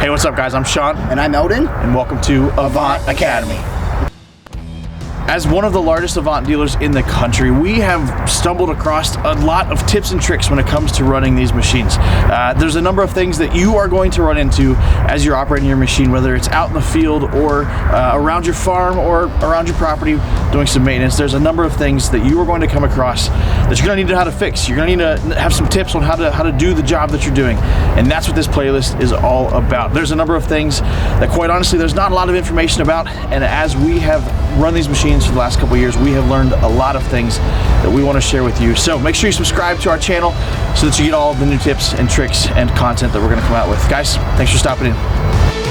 Hey, what's up guys? I'm Sean. And I'm Eldon. And welcome to AVANT Academy. As one of the largest AVANT dealers in the country, we have stumbled across a lot of tips and tricks when it comes to running these machines. There's a number of things that you are going to run into as you're operating your machine, whether it's out in the field or around your farm or around your property doing some maintenance. There's a number of things that you are going to come across that you're going to need to know how to fix. You're going to need to have some tips on how to do the job that you're doing. And that's what this playlist is all about. There's a number of things that quite honestly there's not a lot of information about, and as we have run these machines for the last couple of years, we have learned a lot of things that we want to share with you. So make sure you subscribe to our channel so that you get all of the new tips and tricks and content that we're going to come out with. Guys, thanks for stopping in.